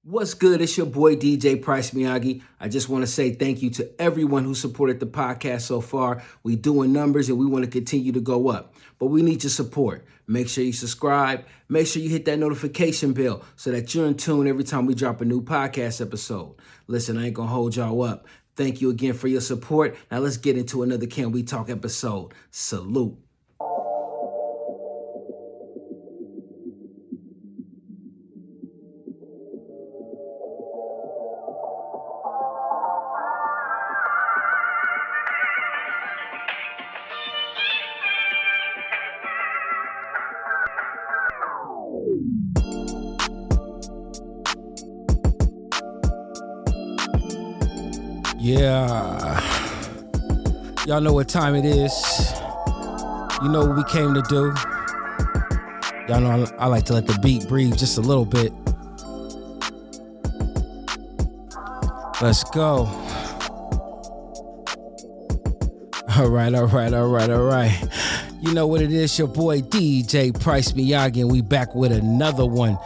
What's good? It's your boy DJ Pryce Miyagi. I just want to say thank you to everyone who supported the podcast so far. We doing numbers and we want to continue to go up, but we need your support. Make sure you subscribe. Make sure you hit that notification bell so that you're in tune every time we drop a new podcast episode. Listen, I ain't gonna hold y'all up. Thank you again for your support. Now let's get into another Can We Talk episode. Salute. Yeah, y'all know what time it is. You know what we came to do. Y'all know I like to let the beat breathe just a little bit. Let's go. All right. You know what it is, your boy DJ Pryce Miyagi, and we back with another one.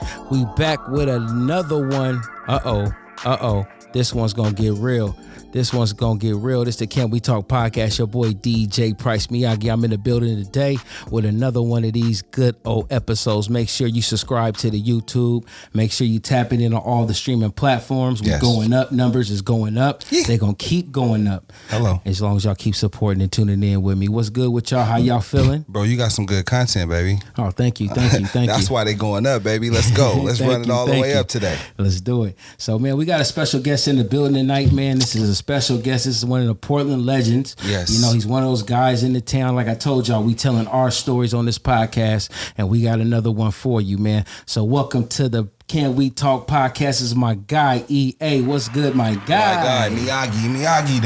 Uh-oh. This one's gonna get real. This is the Can We Talk podcast. Your boy DJ Pryce Miyagi. I'm in the building today with another one of these good old episodes. Make sure you subscribe to the YouTube. Make sure you tap it in on all the streaming platforms. We're going up. Numbers is going up. Yeah. They're going to keep going up. Hello. As long as y'all keep supporting and tuning in with me. What's good with y'all? How y'all feeling? Bro, you got some good content, baby. Oh, thank you. That's why they going up, baby. Let's go. Let's run it all the way up today. Let's do it. So, man, we got a special guest in the building tonight, man. This is a special guest. This is one of the Portland legends. Yes. You know, he's one of those guys in the town. Like I told y'all, we telling our stories on this podcast, and we got another one for you, man. So welcome to the Can We Talk podcast. This is my guy, EA. What's good, my guy? My guy, Miyagi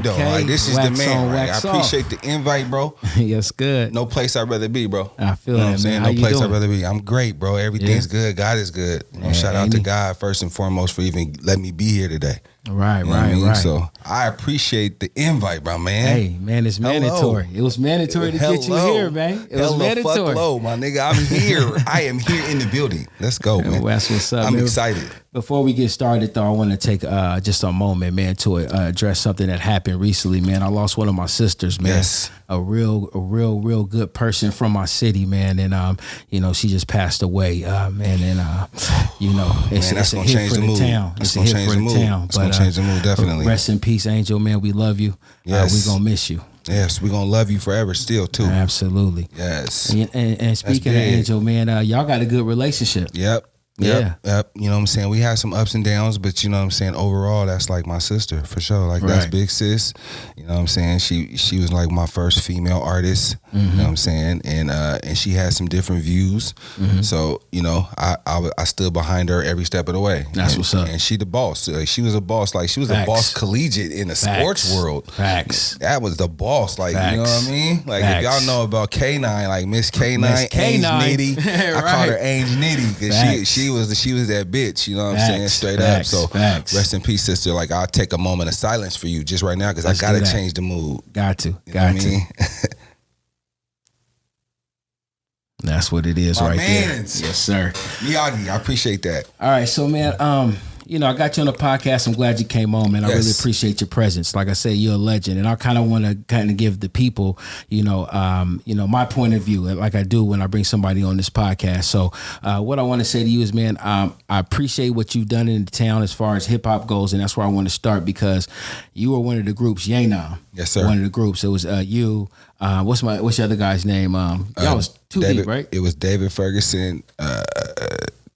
though. Like, this is wax the man, on, right? wax I appreciate the invite, bro. Yes, good. No place I'd rather be, bro. I feel you know that, what I'm saying? man. No place I'd rather be. I'm great, bro. Everything's good. God is good. You know, shout out to God first and foremost for even letting me be here today. Right. So I appreciate the invite, bro, man. Hey, man, it's mandatory. It was mandatory to get you here, man. It was mandatory. Hello, my nigga. I'm here. I am here in the building. Let's go, man. That's what's up. I'm excited. Before we get started, though, I want to take just a moment, man, to address something that happened recently, man. I lost one of my sisters, man. Yes. A real good person from my city, man, and you know, she just passed away, man, and you know, it's a hit for the town. It's a hit for the town. It's gonna change the mood, definitely. Rest in peace, Angel, man. We love you. Yes. We gonna miss you. Yes, we're going to love you forever still, too. Absolutely. Yes. And speaking of Angel, man, y'all got a good relationship. Yep. You know what I'm saying? We had some ups and downs, but you know what I'm saying? Overall, that's like my sister, for sure. Like, that's big sis. You know what I'm saying? She was like my first female artist, you know what I'm saying? And she had some different views. So, you know, I stood behind her every step of the way. That's what's up. And she the boss. Like, she was a boss. Like, she was a boss collegiate in the sports world. Facts. That was the boss. Like, you know what I mean? Like, if y'all know about K9, like Miss K9, Ainge Nitty. I called her Ainge Nitty because she was that bitch, you know what I'm saying, straight up. So rest in peace, sister. Like, I'll take a moment of silence for you just right now because I gotta change the mood. Got to. That's what it is, right there. Yes, sir. Miyagi, I appreciate that. All right, so man, you know, I got you on the podcast. I'm glad you came on, man. I really appreciate your presence. Like I say, you're a legend, and I kind of want to give the people, you know, my point of view, like I do when I bring somebody on this podcast. So, what I want to say to you is, man, I appreciate what you've done in the town as far as hip hop goes, and that's where I want to start because you were one of the groups, Yana. Yes, sir. One of the groups. It was you. What's the other guy's name? Y'all was too deep, right? It was David Ferguson,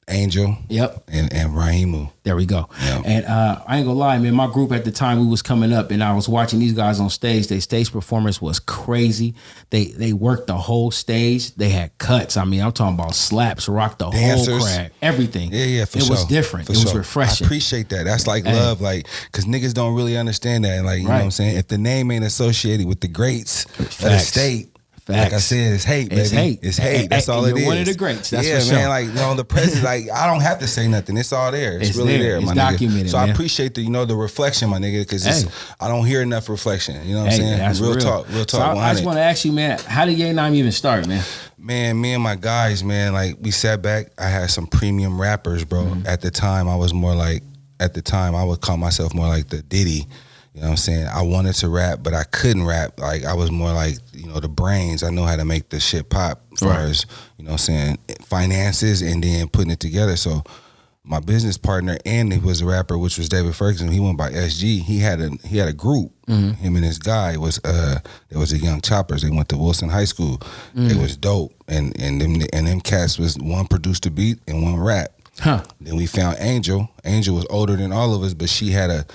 Angel. Yep. And Rahimu. There we go. Yep. And I ain't gonna lie, man, my group at the time, we was coming up and I was watching these guys on stage. Their stage performance was crazy. They worked the whole stage. They had cuts. I mean, I'm talking about slaps, rocked the dancers, whole crowd, everything. Yeah, for sure. It was different. It was refreshing. I appreciate that. That's like love, like, because niggas don't really understand that. Like, you know what I'm saying? If the name ain't associated with the greats of the state, Like I said, it's hate, baby. It's hate. That's all it is. You're one of the greats. That's for sure. Man. Like, the presence. Like, I don't have to say nothing. It's all there. It's really there. It's my documented. Nigga. So man. I appreciate the reflection, my nigga, because I don't hear enough reflection. You know what I'm saying? That's real talk. So I just want to ask you, man, how did Ye Nine even start, man? Man, me and my guys, man, like we sat back. I had some premium rappers, bro. Mm-hmm. At the time, I would call myself more like the Diddy. You know what I'm saying? I wanted to rap, but I couldn't rap. Like, I was more like, the brains. I know how to make the shit pop as far as, finances and then putting it together. So my business partner, and he was a rapper, which was David Ferguson. He went by SG. He had a group. Mm-hmm. Him and his guy was there was a Young Choppers. They went to Wilson High School. Mm-hmm. It was dope. And them cats was one produced the beat and one rap. Huh. Then we found Angel. Angel was older than all of us, but she had a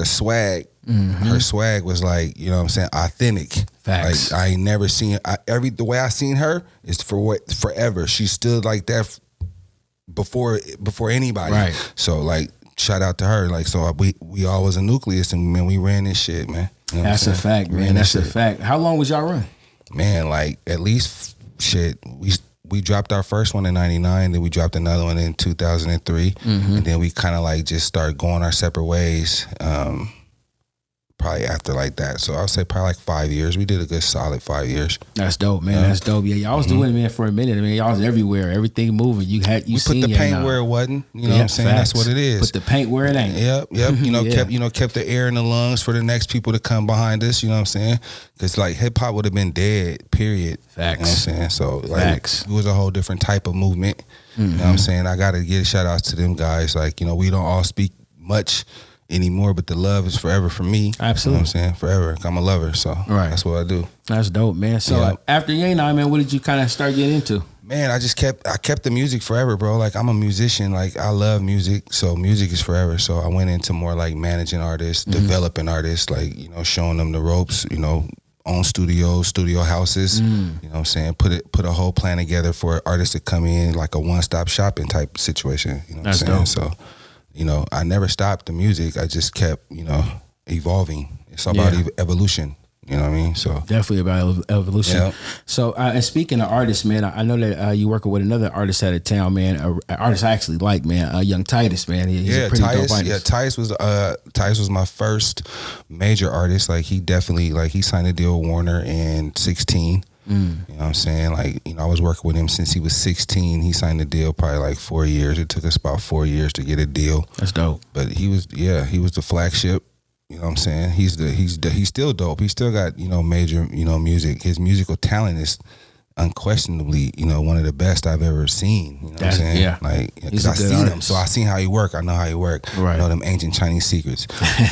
swag. Mm-hmm. Her swag was like, authentic. Facts. Like, I ain't never seen the way I seen her is forever. She stood like that before anybody. Right. So like, shout out to her. Like, so we all was a nucleus, and man, we ran this shit, man. That's a fact, man. That's a fact. How long was y'all run? Man, like at least shit. We dropped our first one in 99, then we dropped another one in 2003, mm-hmm. and then we kind of like just started going our separate ways. Probably after like that. So I'll say probably like 5 years. We did a good solid 5 years. That's dope, man. That's dope. Yeah, y'all was doing it, man, for a minute. I mean, y'all was everywhere. Everything moving. We put the paint where it wasn't. You know what I'm saying? Facts. That's what it is. Put the paint where it ain't. Yep. Kept the air in the lungs for the next people to come behind us. You know what I'm saying? Because like hip hop would have been dead. Period. Facts. You know what I'm saying? So like it was a whole different type of movement. Mm-hmm. You know what I'm saying? I got to give shout outs to them guys. Like, we don't all speak much anymore, but the love is forever for me. Absolutely. You know what I'm saying? Forever. I'm a lover, so that's what I do. That's dope, man. So after Ye Nine, man, what did you kind of start getting into? Man, I kept the music forever, bro. Like, I'm a musician. Like, I love music, so music is forever. So I went into more like managing artists, mm-hmm. developing artists, like, showing them the ropes, own studios, studio houses, you know what I'm saying? Put a whole plan together for artists to come in, like a one-stop shopping type situation. You know what I'm saying? Dope. So I never stopped the music. I just kept, evolving. It's about evolution. You know what I mean? So definitely about evolution. Yeah. So, and speaking of artists, man, I know that you working with another artist out of town, man. An artist I actually like, man. Young Tyus, man. He's a pretty dope artist. Yeah, Tyus was my first major artist. Like, he definitely he signed a deal with Warner in 16. You know what I'm saying? Like, I was working with him since he was 16. He signed a deal probably like 4 years. It took us about 4 years to get a deal. That's dope. But he was the flagship. You know what I'm saying? He's still dope. He still got, major, music. His musical talent is unquestionably, one of the best I've ever seen. You know what I'm saying? Yeah. Like, because I seen him, so I seen how he work. I know how he work. Right. I know them ancient Chinese secrets.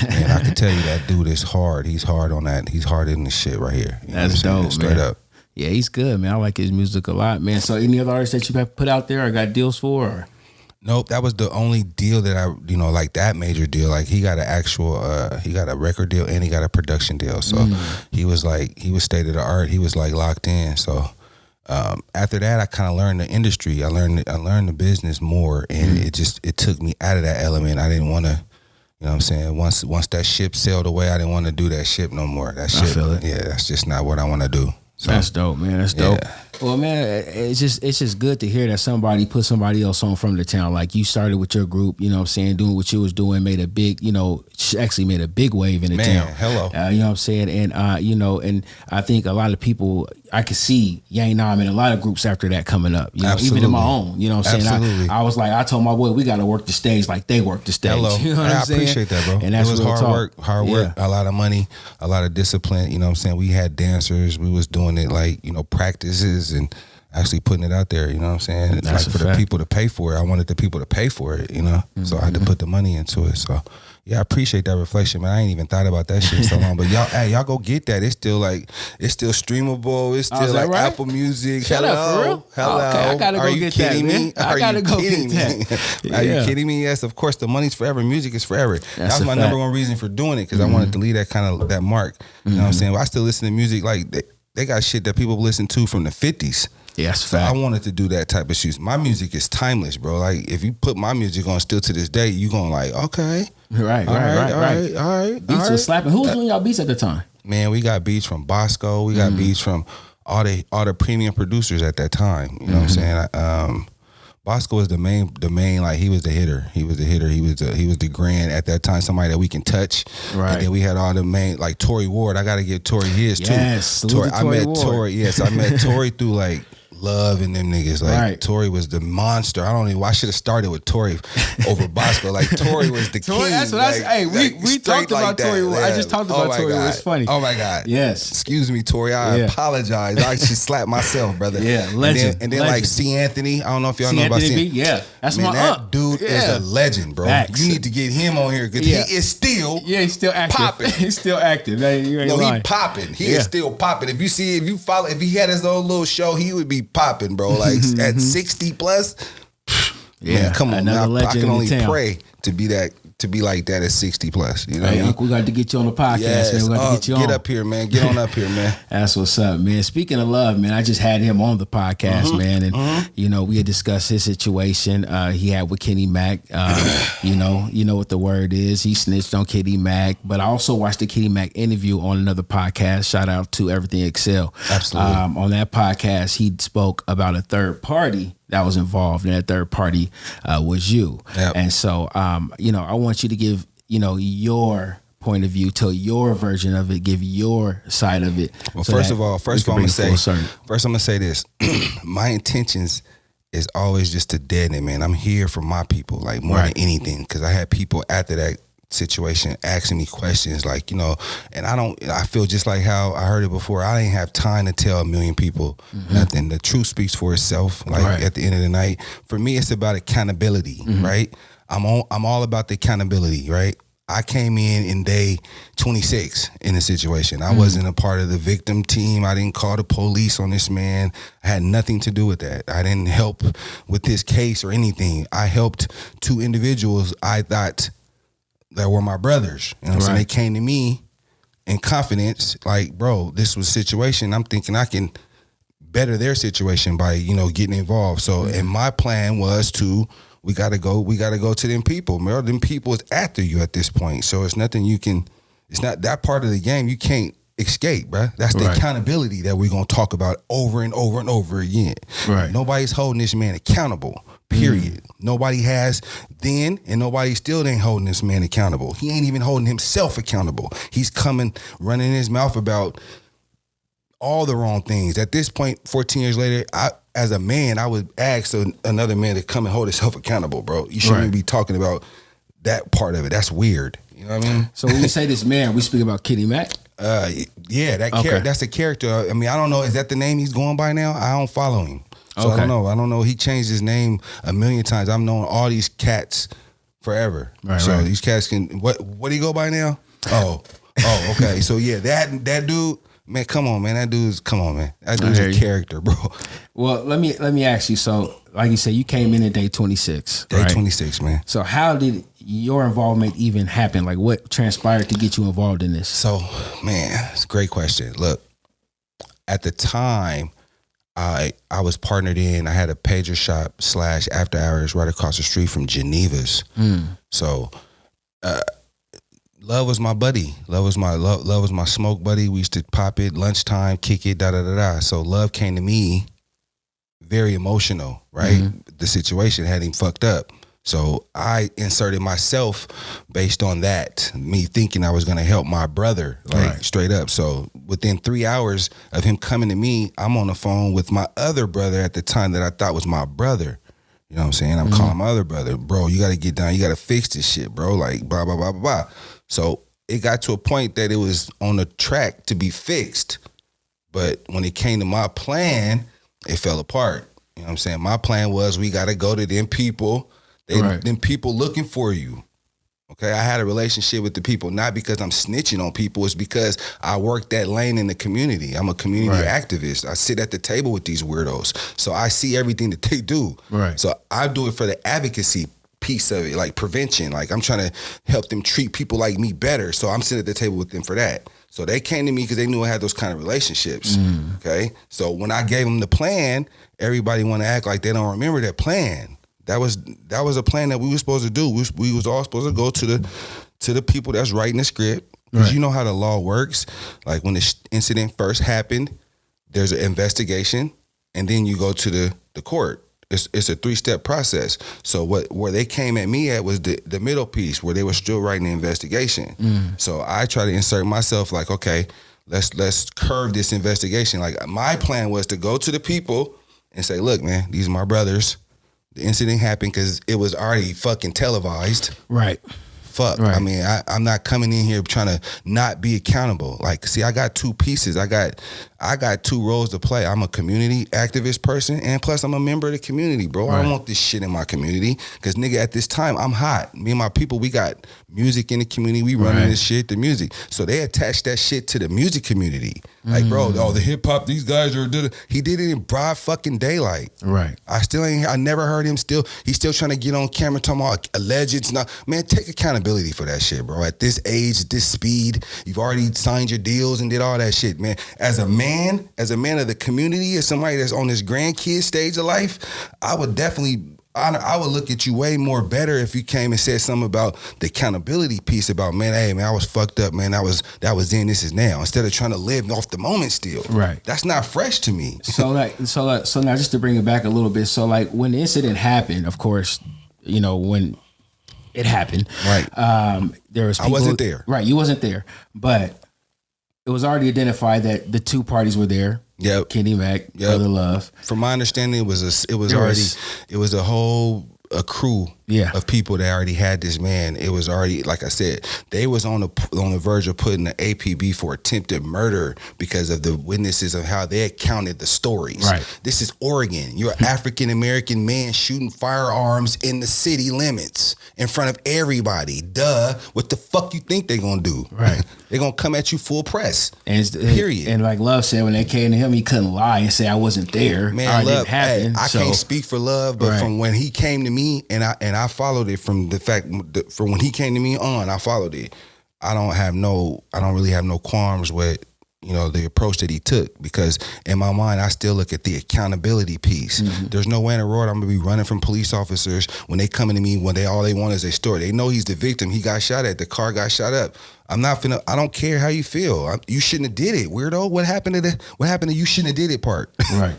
And I can tell you that dude is hard. He's hard on that. He's harder than this shit right here. You know That's dope, straight up. Yeah, he's good, man. I like his music a lot, man. So any other artists that you have put out there or got deals for? Or? Nope, that was the only deal that I, like that major deal. Like, he got an actual, he got a record deal and he got a production deal. So he was state of the art. He was like locked in. So after that, I kind of learned the industry. I learned the business more, and it took me out of that element. I didn't want to. You know what I'm saying? Once that ship sailed away, I didn't want to do that ship no more. That ship, I feel it. Yeah, that's just not what I want to do. So, that's dope, man. That's dope. Yeah. Well, man, it's just good to hear that somebody put somebody else on from the town. Like, you started with your group, you know what I'm saying, doing what you was doing, made a big, actually made a big wave in the town. Hello. You know what I'm saying? And, and I think a lot of people, I could see Ye Nine in a lot of groups after that coming up, even in my own, you know what I'm saying? Absolutely. I was like, I told my boy, we got to work the stage like they work the stage. Hello. You know what I'm saying? I appreciate that, bro. And that's it was hard work, Yeah. a lot of money, a lot of discipline. You know what I'm saying? We had dancers. We was doing it like, practices and actually putting it out there. You know what I'm saying? It's That's like for the people to pay for it. I wanted the people to pay for it, So I had to put the money into it. So yeah, I appreciate that reflection, man. I ain't even thought about that shit so long. But y'all go get that. It's still streamable. It's still like right? Apple Music. Shut up, for real? Hello. Okay, I gotta go get that, man. I gotta go get that. Are you kidding me? Yes, of course. The money's forever. Music is forever. That was my number one reason for doing it, because I wanted to leave that mark. You know what I'm saying? But I still listen to music like they got shit that people listen to from the 50s. Yes, so I wanted to do that type of shit. My music is timeless, bro. Like, if you put my music on still to this day, you gonna like, okay. Right. Beats was slapping. Who was doing y'all beats at the time? Man, we got beats from Bosco. We got beats from all the premium producers at that time. You know what I'm saying? Bosco was the main, like he was the hitter. He was the grand at that time, somebody that we can touch. Right. And then we had all the main, like Tory Ward. I got to give Tory his too. Yes, I met Tory. Yes, I met Tory through like Love and them niggas. Like Tory was the monster. I don't even. I should have started with Tory over Bosco. Like Tory was the king. That's what I said. Hey, we talked about Tory. I just talked about Tory. It was funny. Oh my God. Yes. Excuse me, Tory. I apologize. I should slap myself, brother. Yeah, legend. And then like C. Anthony. I don't know if y'all know about C. Yeah, that's man, my that dude is a legend, bro. Facts. You need to get him on here because he is still he's still active. Popping. He's still active. You ain't he lying. popping. He is still popping. If he had his own little show, he would be popping, bro. Like at 60 plus. Man, come on, now. I can only pray to be like that at 60 plus. You know, hey, Uncle, we got to get you on the podcast, man. We got to get you on. Get up here, man. Get on up here, man. That's what's up, man. Speaking of Love, man, I just had him on the podcast, man, and you know, we had discussed his situation he had with Kenny Mack. You know what the word is. He snitched on Kenny Mack, but I also watched the Kenny Mack interview on another podcast. Shout out to Everything Excel. Absolutely. On that podcast, he spoke about a third party that was involved, and that third party was you. Yep. And so, I want you to give, your point of view, tell your version of it, give your side of it. Well, first of all, I'm gonna say this. My intentions is always just to deaden it, man. I'm here for my people, like more than anything, because I had people after that situation asking me questions like, and I feel just like how I heard it before. I didn't have time to tell a million people nothing. The truth speaks for itself. Like at the end of the night, for me, it's about accountability, right? I'm all about the accountability, right? I came in day 26 in the situation. I wasn't a part of the victim team. I didn't call the police on this man. I had nothing to do with that. I didn't help with this case or anything. I helped two individuals I thought that were my brothers. You know what I'm saying? They came to me in confidence, like, bro, this was a situation. I'm thinking I can better their situation by, getting involved. So, and my plan was we gotta go to them people. Man, them people is after you at this point. So it's nothing it's not that part of the game you can't escape, bro. That's the accountability that we're gonna talk about over and over and over again. Right. Nobody's holding this man accountable. Period. Nobody has then, and nobody still ain't holding this man accountable. He ain't even holding himself accountable. He's coming, running his mouth about all the wrong things. At this point, 14 years later, as a man, I would ask another man to come and hold himself accountable, bro. You shouldn't be talking about that part of it. That's weird. You know what I mean? So when you say this man, we speak about Kenny Mack? That's a character. I mean, I don't know. Is that the name he's going by now? I don't follow him. So I don't know. He changed his name a million times. I've known all these cats forever. These cats can what do he go by now? Oh, okay. So yeah, that dude, man, come on, man. That dude's a character, bro. Well, let me ask you. So, like you said, you came in at day 26. Day 26, man. So how did your involvement even happen? Like what transpired to get you involved in this? So, man, it's a great question. Look, at the time, I was partnered in. I had a pager shop / after hours right across the street from Geneva's. So, Love was my buddy. Love was my smoke buddy. We used to pop it lunchtime, kick it, da da da da. So Love came to me, very emotional, right? The situation had him fucked up. So I inserted myself based on that, me thinking I was going to help my brother, straight up. So within 3 hours of him coming to me, I'm on the phone with my other brother at the time that I thought was my brother. You know what I'm saying? I'm calling my other brother, bro, you got to get down. You got to fix this shit, bro. Like, blah, blah, blah, blah, blah. So it got to a point that it was on the track to be fixed. But when it came to my plan, it fell apart. You know what I'm saying? My plan was we got to go to them people. Them people looking for you. Okay, I had a relationship with the people, not because I'm snitching on people. It's because I work that lane in the community. I'm a community activist. I sit at the table with these weirdos. So I see everything that they do. Right. So I do it for the advocacy piece of it, like prevention. Like I'm trying to help them treat people like me better. So I'm sitting at the table with them for that. So they came to me because they knew I had those kind of relationships. Okay. So when I gave them the plan, everybody want to act like they don't remember that plan. That was a plan that we were supposed to do. We was all supposed to go to the people that's writing the script. Because you know how the law works. Like when the incident first happened, there's an investigation, and then you go to the court. It's a 3-step process. So where they came at me at was the middle piece where they were still writing the investigation. So I try to insert myself like, okay, let's curve this investigation. Like my plan was to go to the people and say, look, man, these are my brothers. The incident happened because it was already fucking televised. Right. Fuck. Right. I mean, I'm not coming in here trying to not be accountable. Like, see, I got 2 pieces. I got 2 roles to play. I'm a community activist person, and plus I'm a member of the community, bro. Right. I don't want this shit in my community because, nigga, at this time, I'm hot. Me and my people, we got music in the community. We running this shit, the music. So they attached that shit to the music community. Like, bro, the hip hop, these guys are doing. He did it in broad fucking daylight. Right. I never heard him he's still trying to get on camera talking about alleged. Man, take accountability for that shit, bro. At this age, at this speed, you've already signed your deals and did all that shit, man. As a man of the community, as somebody that's on this grandkid stage of life, I would definitely, I would look at you way more better if you came and said something about the accountability piece about, man, hey, man, I was fucked up, man. That was then, this is now. Instead of trying to live off the moment still. Right. That's not fresh to me. So now just to bring it back a little bit. So like when the incident happened, of course, you know, when it happened, right. There was people, I wasn't there. Right. You wasn't there, but it was already identified that the 2 parties were there. Yep. Kenny Mack, Brotha Love. From my understanding, it was a whole crew of people that already had this man. It was already, like I said, they was on the verge of putting the APB for attempted murder because of the witnesses of how they accounted the stories. Right. This is Oregon. You're an African American man shooting firearms in the city limits in front of everybody. Duh. What the fuck you think they gonna do? Right. They're gonna come at you full press. Period. And like Love said, when they came to him, he couldn't lie and say I wasn't there. Man, Love, I can't speak for Love, but from when he came to me and I followed it from the fact from when he came to me on, I followed it. I don't really have no qualms with, you know, the approach that he took, because in my mind, I still look at the accountability piece. There's no way in the world I'm gonna be running from police officers when they coming to me when all they want is a story. They know he's the victim. He got shot at. The car got shot up. I don't care how you feel. You shouldn't have did it, weirdo. What happened to you shouldn't have did it part? Right.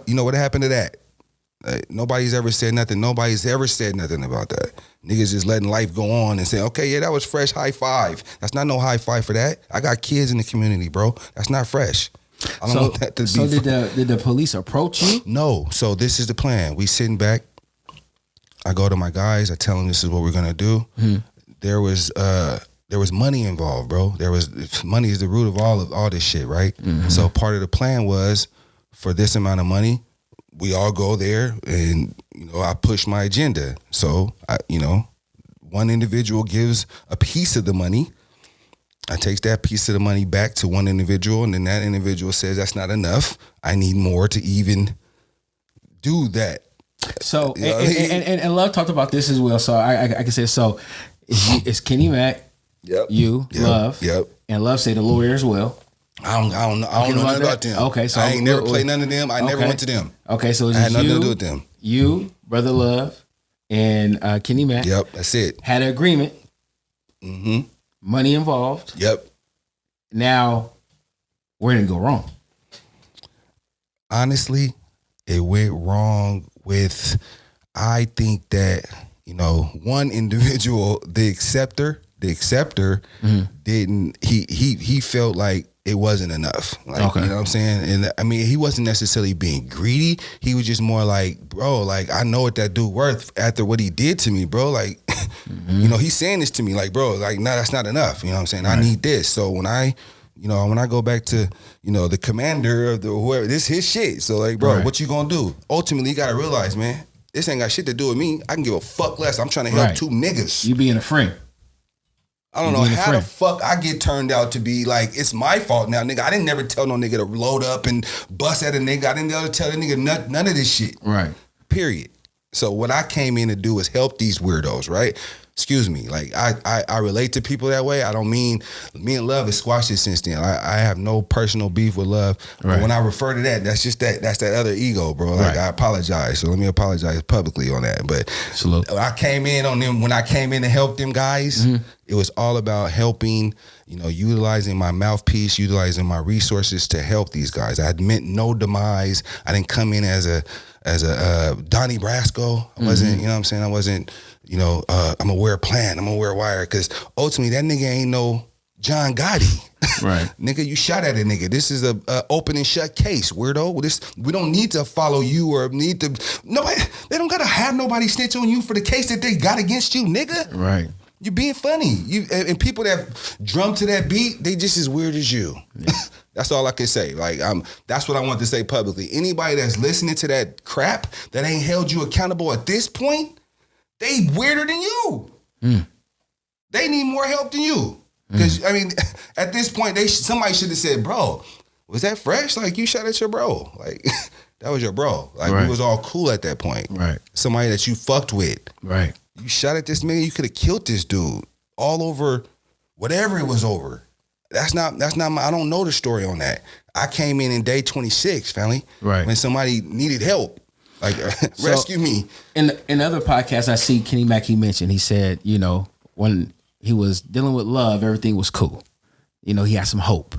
You know what happened to that? Nobody's ever said nothing. Nobody's ever said nothing about that. Niggas just letting life go on and saying, okay, yeah, that was fresh, high five. That's not no high five for that. I got kids in the community, bro. That's not fresh. I don't want that to be. So did the police approach you? No. So this is the plan. We sitting back. I go to my guys. I tell them this is what we're gonna do. There was money involved, bro. Money is the root of all this shit, right? So part of the plan was, for this amount of money, we all go there and, you know, I push my agenda. So, one individual gives a piece of the money. I take that piece of the money back to one individual, and then that individual says, that's not enough. I need more to even do that. So, and Love talked about this as well. So I can say, so it's Kenny Mack, Love, and Love say the lawyer as well. I don't know nothing about them. Okay, so I ain't never played none of them. I never went to them. Okay, so I had nothing to do with them. You, Brotha Love, and Kenny Mack. Yep, that's it. Had an agreement. Money involved. Yep. Now, where did it go wrong? Honestly, it went wrong with, I think that, you know, one individual, the acceptor didn't, he felt like it wasn't enough. Like, you know what I'm saying? And I mean, he wasn't necessarily being greedy. He was just more like, bro, like, I know what that dude worth after what he did to me, bro. Like, you know, he's saying this to me, like, bro, like, nah, that's not enough. You know what I'm saying? Right. I need this. So when I go back to, you know, the commander of the whoever, this his shit. So like, bro, what you gonna do? Ultimately, you gotta realize, man, this ain't got shit to do with me. I can give a fuck less. I'm trying to help 2 niggas. You being a friend. I don't know how the fuck I get turned out to be like, it's my fault now, nigga. I didn't never tell no nigga to load up and bust at a nigga. I didn't ever tell a nigga none of this shit. Right. Period. So what I came in to do is help these weirdos, right? Excuse me. Like I relate to people that way. I don't mean me and Love has squashed it since then. I have no personal beef with Love. Right. But when I refer to that, that's that other ego, bro. Like I apologize. So let me apologize publicly on that. But I came in on them when I came in to help them guys. It was all about helping, utilizing my mouthpiece, utilizing my resources to help these guys. I meant no demise. I didn't come in as a Donnie Brasco. I wasn't, you know what I'm saying? I wasn't, I'm gonna wear a plan, I'm gonna wear a wire, because ultimately that nigga ain't no John Gotti. Right. Nigga, you shot at a nigga. This is a open and shut case, weirdo. We don't need to follow you or need to, nobody, they don't gotta have nobody snitch on you for the case that they got against you, nigga. Right. You being funny. And people that drum to that beat, they just as weird as you. Yeah. That's all I can say. Like, that's what I want to say publicly. Anybody that's listening to that crap that ain't held you accountable at this point, they weirder than you. They need more help than you. Because, at this point, somebody should have said, bro, was that fresh? Like, you shot at your bro. Like, that was your bro. Like, we was all cool at that point. Right. Somebody that you fucked with. Right. You shot at this man, you could have killed this dude all over whatever it was over. That's not I don't know the story on that. I came in day 26, family. Right. When somebody needed help. Like, rescue me. In other podcasts I see Kenny Mack, he mentioned, he said, when he was dealing with Love, everything was cool. He had some hope.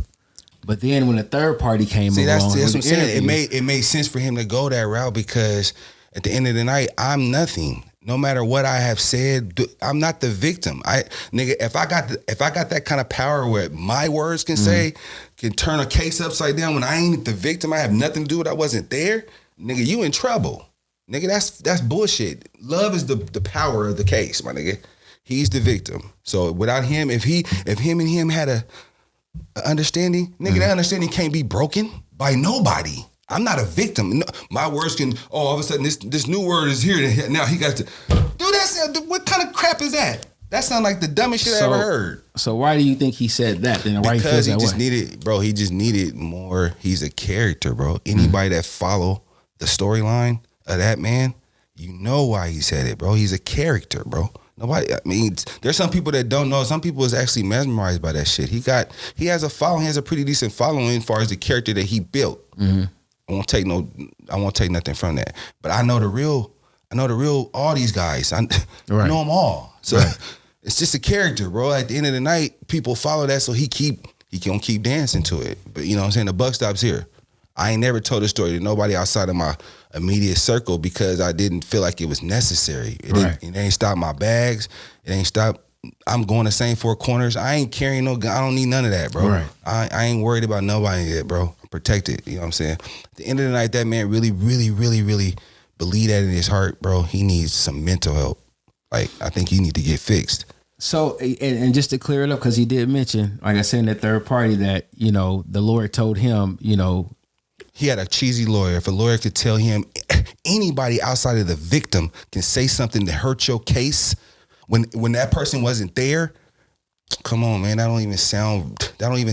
But then when the third party came along, that's what I'm saying. It made sense for him to go that route, because at the end of the night, I'm nothing. No matter what I have said, I'm not the victim. If I got that kind of power where my words can can turn a case upside down when I ain't the victim, I have nothing to do with it, I wasn't there, nigga, you in trouble. Nigga, that's bullshit. Love is the power of the case, my nigga. He's the victim. So without him, if him and him had a understanding, nigga, that understanding can't be broken by nobody. I'm not a victim. No, my words can, all of a sudden, this new word is here. Now he got to, dude, what kind of crap is that? That sounds like the dumbest shit I ever heard. So why do you think he said that? Then why because he just needed more. He's a character, bro. Anybody that follow the storyline of that man, you know why he said it, bro. He's a character, bro. There's some people that don't know. Some people is actually mesmerized by that shit. He has a following. He has a pretty decent following as far as the character that he built. I won't take nothing from that. But I know the real, all these guys. I know them all. So it's just a character, bro. At the end of the night, people follow that, so he gonna keep dancing to it. But you know what I'm saying? The buck stops here. I ain't never told a story to nobody outside of my immediate circle because I didn't feel like it was necessary. It ain't stopped my bags. It ain't stopped. I'm going the same four corners. I ain't carrying no gun. I don't need none of that, bro. Right. I ain't worried about nobody yet, bro. I'm protected. You know what I'm saying? At the end of the night, that man really, really, really, really believe that in his heart, bro. He needs some mental help. Like, I think he need to get fixed. So, and just to clear it up, because he did mention, like I said, in that third party that, the lawyer told him, he had a cheesy lawyer. If a lawyer could tell him anybody outside of the victim can say something to hurt your case when that person wasn't there, come on, man. That don't even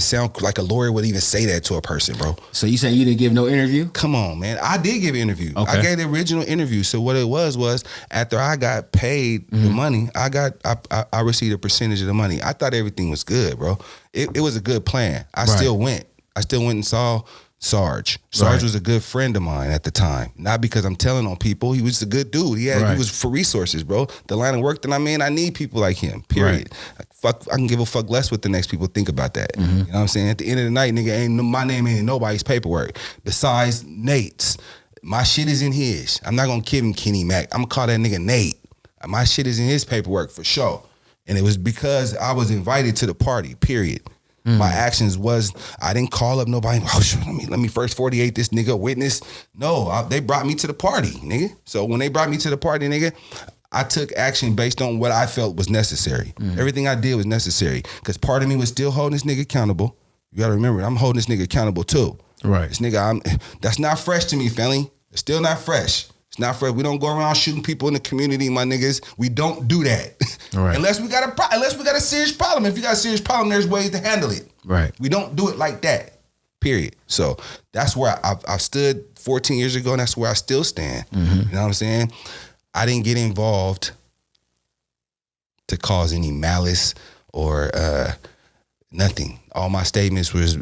sound like a lawyer would even say that to a person, bro. So you saying you didn't give no interview? Come on, man. I did give an interview. Okay. I gave the original interview. So what it was after I got paid the money, I received a percentage of the money. I thought everything was good, bro. It was a good plan. I still went and saw Sarge. Sarge was a good friend of mine at the time. Not because I'm telling on people. He was a good dude. He was for resources, bro. The line of work that I'm in, I need people like him, period. I can give a fuck less what the next people think about that. You know what I'm saying? At the end of the night, nigga, my name ain't in nobody's paperwork. Besides Nate's. My shit is in his. I'm not gonna give him Kenny Mack. I'm gonna call that nigga Nate. My shit is in his paperwork for sure. And it was because I was invited to the party, period. My actions was, I didn't call up nobody. Oh, sure, let me first 48 this nigga witness. No, they brought me to the party, nigga. So when they brought me to the party, nigga, I took action based on what I felt was necessary. Everything I did was necessary because part of me was still holding this nigga accountable. You gotta remember, I'm holding this nigga accountable too. Right. This nigga, that's not fresh to me, family. It's still not fresh. It's not fresh. We don't go around shooting people in the community, my niggas. We don't do that. Right. Unless we got a serious problem. If you got a serious problem, there's ways to handle it. Right. We don't do it like that. Period. So that's where I've stood 14 years ago, and that's where I still stand. You know what I'm saying? I didn't get involved to cause any malice or nothing. All my statements was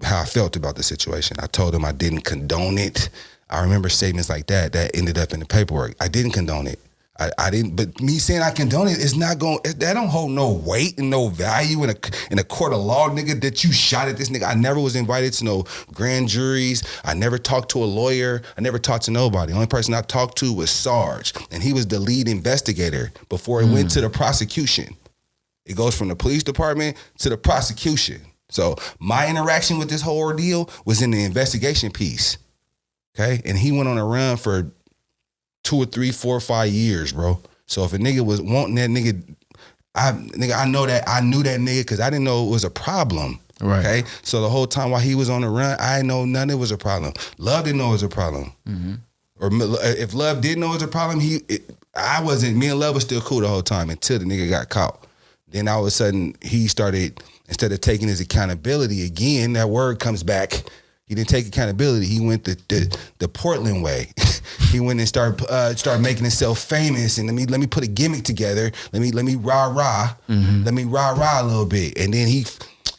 how I felt about the situation. I told him I didn't condone it. I remember statements like that ended up in the paperwork. I didn't condone it. I didn't, but me saying I condone it is not going, that don't hold no weight and no value in a court of law, nigga, that you shot at this nigga. I never was invited to no grand juries. I never talked to a lawyer. I never talked to nobody. The only person I talked to was Sarge, and he was the lead investigator before it went to the prosecution. It goes from the police department to the prosecution. So my interaction with this whole ordeal was in the investigation piece. Okay. And he went on a run for 2 or 3, 4 or 5 years, bro. So if a nigga was wanting that nigga, I knew that nigga because I didn't know it was a problem. Right. Okay. So the whole time while he was on the run, I didn't know none of it was a problem. Love didn't know it was a problem. Mm-hmm. Or if Love did know it was a problem, me and Love was still cool the whole time until the nigga got caught. Then all of a sudden he started, instead of taking his accountability again, that word comes back. He didn't take accountability. He went the Portland way. He went and started making himself famous, and let me put a gimmick together. Let me rah-rah. Mm-hmm. Let me rah-rah a little bit. And then he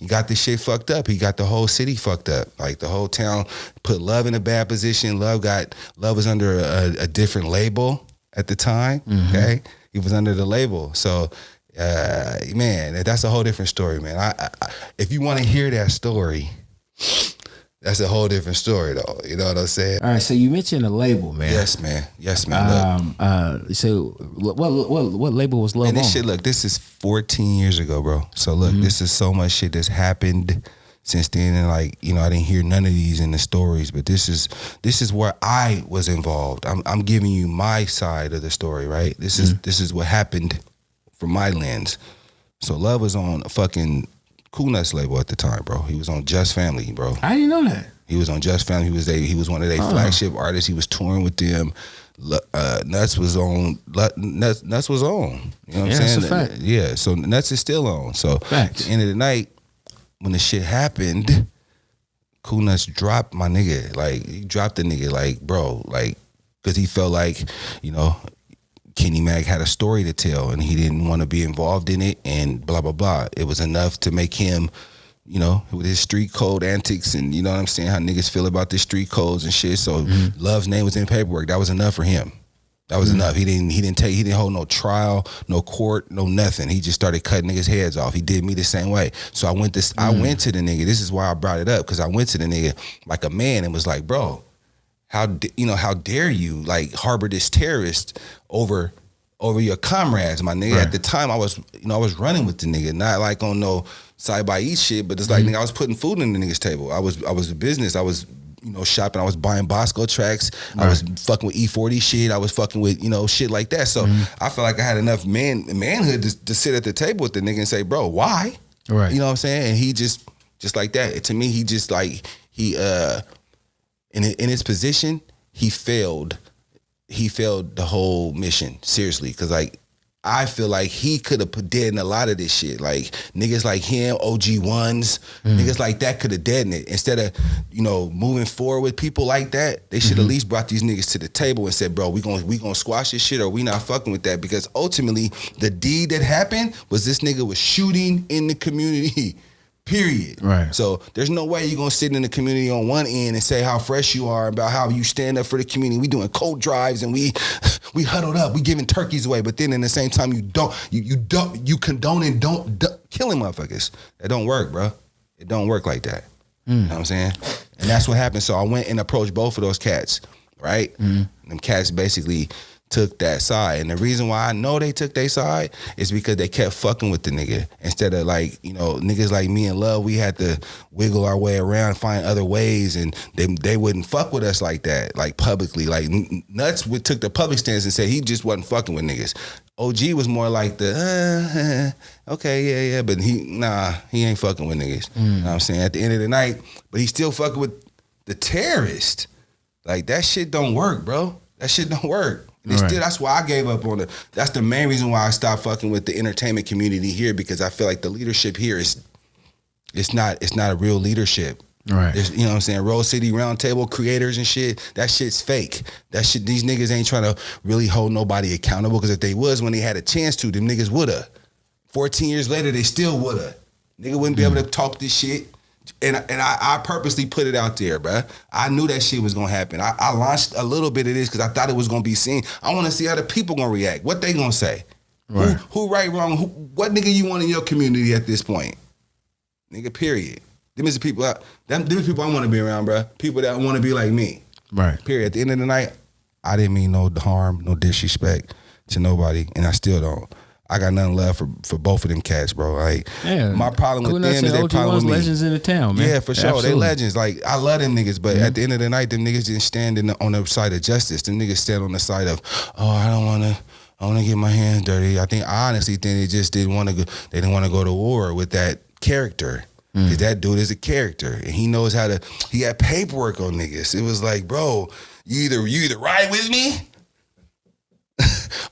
got this shit fucked up. He got the whole city fucked up. Like the whole town put Love in a bad position. Love was under a different label at the time. Mm-hmm. Okay, he was under the label. So man, that's a whole different story, man. I if you want to hear that story, that's a whole different story, though. You know what I'm saying? All right. So you mentioned a label, man. Yes, man. So what label was Love on? And this shit, look, this is 14 years ago, bro. So look, this is so much shit that's happened since then, and like, you know, I didn't hear none of these in the stories, but this is where I was involved. I'm giving you my side of the story, right? This is what happened from my lens. So Love was on a fucking Cool Nuts label at the time, bro. He was on Just Family, bro. I didn't know that. He was on Just Family. He was one of their flagship artists. He was touring with them. Nuts was on. Nuts was on. You know what I'm saying? That's a fact. Yeah. So Nuts is still on. So Facts. at the end of the night, when the shit happened, Cool Nuts dropped my nigga. Like, he dropped the nigga. Like, bro. Like, because he felt like, you know, Kenny Mack had a story to tell and he didn't want to be involved in it and blah, blah, blah. It was enough to make him, you know, with his street code antics and, you know what I'm saying, how niggas feel about the street codes and shit. So Love's name was in paperwork. That was enough for him. That was enough. He didn't hold no trial, no court, no nothing. He just started cutting niggas' heads off. He did me the same way. So I went to the nigga. This is why I brought it up, because I went to the nigga like a man and was like, bro, how dare you like harbor this terrorist over your comrades, my nigga. Right. At the time I was running with the nigga, not like on no side by eat shit, but it's like nigga, I was putting food in the nigga's table. I was a business. I was, you know, shopping. I was buying Bosco tracks. Right. I was fucking with E40 shit. I was fucking with, you know, shit like that. So I felt like I had enough manhood to sit at the table with the nigga and say, bro, why? Right. You know what I'm saying? And he just like that. To me, he just like in his position, he failed the whole mission, seriously, because like I feel like he could have put dead in a lot of this shit. Like niggas like him, OG1s, niggas like that could have dead in it. Instead of, you know, moving forward with people like that, they should at least brought these niggas to the table and said, bro, we gonna squash this shit or we not fucking with that. Because ultimately the deed that happened was this nigga was shooting in the community. Period. Right. So there's no way you're gonna sit in the community on one end and say how fresh you are about how you stand up for the community. We doing coat drives and we huddled up. We giving turkeys away, but then in the same time you condone and don't killing motherfuckers. That don't work, bro. It don't work like that. You know what I'm saying? And that's what happened. So I went and approached both of those cats. Right. Them cats basically took that side. And the reason why I know they took their side is because they kept fucking with the nigga. Instead of like, you know, niggas like me and Love, we had to wiggle our way around, find other ways, and they wouldn't fuck with us like that, like publicly. Like Nuts took the public stance and said he just wasn't fucking with niggas. OG was more like the, okay, yeah, but he ain't fucking with niggas. You know what I'm saying? At the end of the night, but he still fucking with the terrorist. Like that shit don't work, bro. That shit don't work. And still, that's why I gave up on it. That's the main reason why I stopped fucking with the entertainment community here, because I feel like the leadership here it's not a real leadership. Right. There's, you know what I'm saying, Rose City Roundtable creators and shit. That shit's fake. That shit, these niggas ain't trying to really hold nobody accountable, because if they was, when they had a chance to, them niggas woulda. 14 years later, they still woulda. Nigga wouldn't be able to talk this shit. And I purposely put it out there, bruh. I knew that shit was gonna happen. I launched a little bit of this because I thought it was gonna be seen. I want to see how the people gonna react. What they gonna say? Right. Who right, wrong? What nigga you want in your community at this point? Nigga, period. Them is the people. Them people I want to be around, bruh. People that want to be like me. Right. Period. At the end of the night, I didn't mean no harm, no disrespect to nobody, and I still don't. I got nothing left for both of them cats, bro. Like, my problem with them is their problem with me. Legends in the town, man. Yeah, for sure. Absolutely. They legends. Like, I love them niggas, but at the end of the night, them niggas didn't stand on the side of justice. Them niggas stand on the side of, I want to get my hands dirty. I honestly think they just didn't want to go. They didn't want to go to war with that character. Because that dude is a character, and he knows how to. He had paperwork on niggas. It was like, bro, you either ride with me,